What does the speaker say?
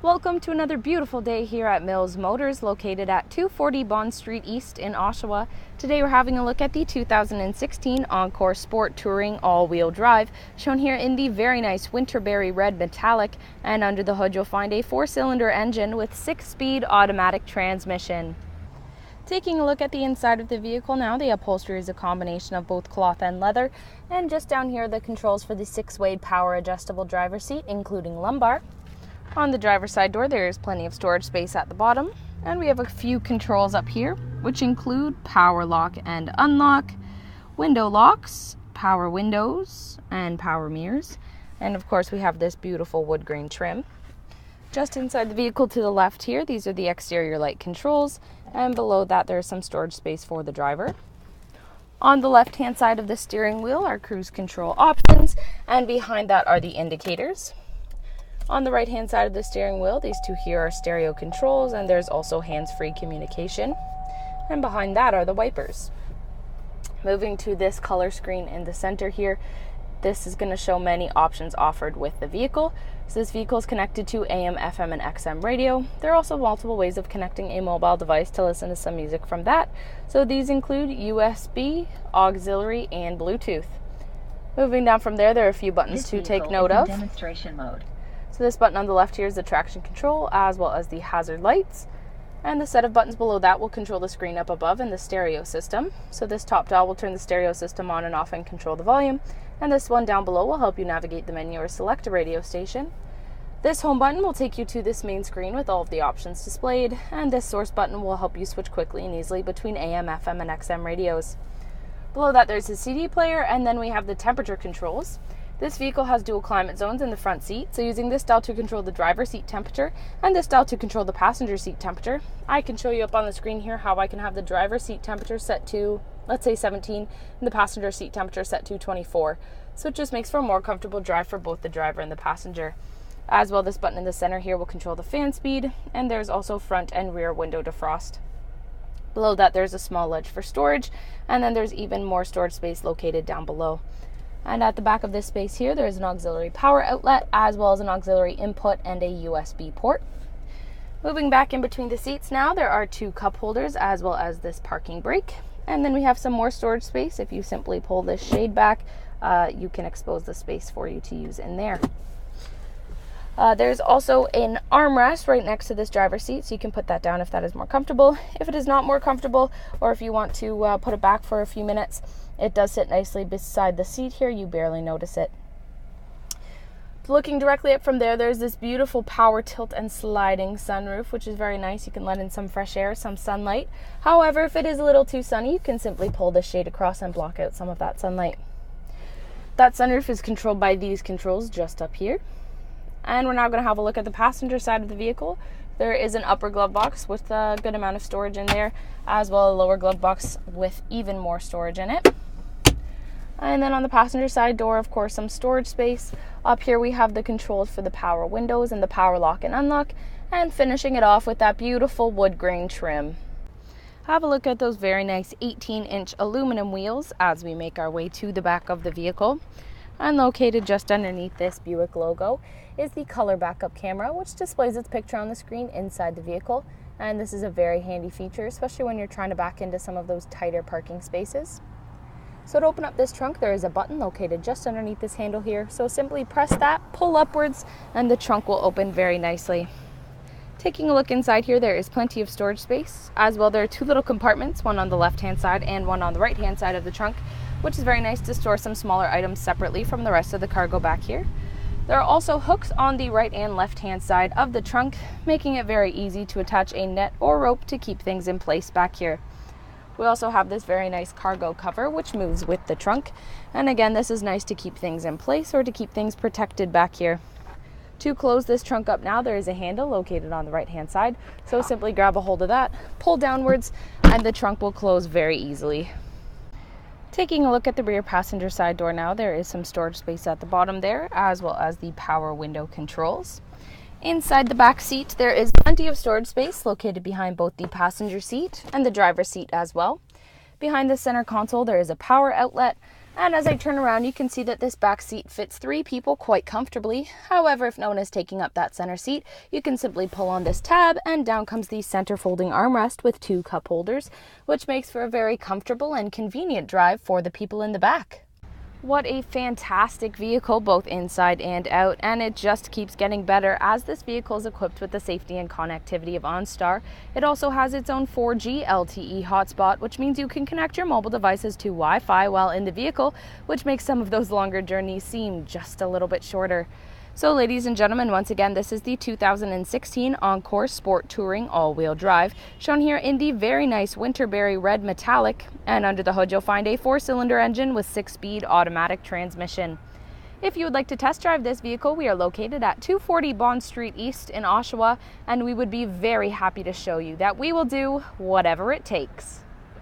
Welcome to another beautiful day here at Mills Motors, located at 240 Bond Street East in Oshawa. Today we're having a look at the 2016 Encore Sport Touring all-wheel drive, shown here in the very nice Winterberry red metallic, and under the hood you'll find a 4-cylinder engine with 6-speed automatic transmission. Taking a look at the inside of the vehicle now, the upholstery is a combination of both cloth and leather, and just down here the controls for the 6-way power adjustable driver's seat, including lumbar. On the driver's side door, there is plenty of storage space at the bottom, and we have a few controls up here, which include power lock and unlock, window locks, power windows, and power mirrors. And of course, we have this beautiful wood grain trim. Just inside the vehicle to the left here, these are the exterior light controls, and below that there is some storage space for the driver. On the left-hand side of the steering wheel are cruise control options, and behind that are the indicators. On the right-hand side of the steering wheel, these two here are stereo controls, and there's also hands-free communication. And behind that are the wipers. Moving to this color screen in the center here, this is going to show many options offered with the vehicle. So this vehicle is connected to AM, FM, and XM radio. There are also multiple ways of connecting a mobile device to listen to some music from that. So these include USB, auxiliary, and Bluetooth. Moving down from there are a few buttons to take note of. Demonstration mode. So this button on the left here is the traction control, as well as the hazard lights. And the set of buttons below that will control the screen up above and the stereo system. So this top dial will turn the stereo system on and off and control the volume. And this one down below will help you navigate the menu or select a radio station. This home button will take you to this main screen with all of the options displayed. And this source button will help you switch quickly and easily between AM, FM, and XM radios. Below that there's a CD player, and then we have the temperature controls. This vehicle has dual climate zones in the front seat, so using this dial to control the driver's seat temperature and this dial to control the passenger seat temperature. I can show you up on the screen here how I can have the driver's seat temperature set to, let's say 17, and the passenger seat temperature set to 24. So it just makes for a more comfortable drive for both the driver and the passenger. As well, this button in the center here will control the fan speed, and there's also front and rear window defrost. Below that there's a small ledge for storage, and then there's even more storage space located down below. And at the back of this space here, there is an auxiliary power outlet, as well as an auxiliary input and a USB port. Moving back in between the seats now, there are 2 cup holders, as well as this parking brake. And then we have some more storage space. If you simply pull this shade back, you can expose the space for you to use in there. There's also an armrest right next to this driver's seat, so you can put that down if that is more comfortable. If it is not more comfortable, or if you want to put it back for a few minutes, it does sit nicely beside the seat here. You barely notice it. Looking directly up from there, there's this beautiful power tilt and sliding sunroof, which is very nice. You can let in some fresh air, some sunlight. However, if it is a little too sunny, you can simply pull the shade across and block out some of that sunlight. That sunroof is controlled by these controls just up here. And we're now going to have a look at the passenger side of the vehicle. There is an upper glove box with a good amount of storage in there, as well as a lower glove box with even more storage in it. And then on the passenger side door, of course, some storage space. Up here we have the controls for the power windows and the power lock and unlock, and finishing it off with that beautiful wood grain trim. Have a look at those very nice 18-inch aluminum wheels as we make our way to the back of the vehicle. And located just underneath this Buick logo is the color backup camera, which displays its picture on the screen inside the vehicle. And this is a very handy feature, especially when you're trying to back into some of those tighter parking spaces. So to open up this trunk, there is a button located just underneath this handle here. So simply press that, pull upwards, and the trunk will open very nicely. Taking a look inside here, there is plenty of storage space. As well, there are 2 little compartments, one on the left-hand side and one on the right-hand side of the trunk, which is very nice to store some smaller items separately from the rest of the cargo back here. There are also hooks on the right and left-hand side of the trunk, making it very easy to attach a net or rope to keep things in place back here. We also have this very nice cargo cover, which moves with the trunk. And again, this is nice to keep things in place or to keep things protected back here. To close this trunk up now, there is a handle located on the right-hand side. So simply grab a hold of that, pull downwards, and the trunk will close very easily. Taking a look at the rear passenger side door now, there is some storage space at the bottom there, as well as the power window controls. Inside the back seat, there is plenty of storage space located behind both the passenger seat and the driver's seat as well. Behind the center console, there is a power outlet, And as I turn around, you can see that this back seat fits 3 people quite comfortably. However, if no one is taking up that center seat, you can simply pull on this tab and down comes the center folding armrest with 2 cup holders, which makes for a very comfortable and convenient drive for the people in the back. What a fantastic vehicle, both inside and out, and it just keeps getting better as this vehicle is equipped with the safety and connectivity of OnStar. It also has its own 4G LTE hotspot, which means you can connect your mobile devices to Wi-Fi while in the vehicle, which makes some of those longer journeys seem just a little bit shorter. So ladies and gentlemen, once again, this is the 2016 Encore Sport Touring all-wheel drive, shown here in the very nice Winterberry red metallic, and under the hood you'll find a 4-cylinder engine with 6-speed automatic transmission. If you would like to test drive this vehicle, we are located at 240 Bond Street East in Oshawa, and we would be very happy to show you that we will do whatever it takes.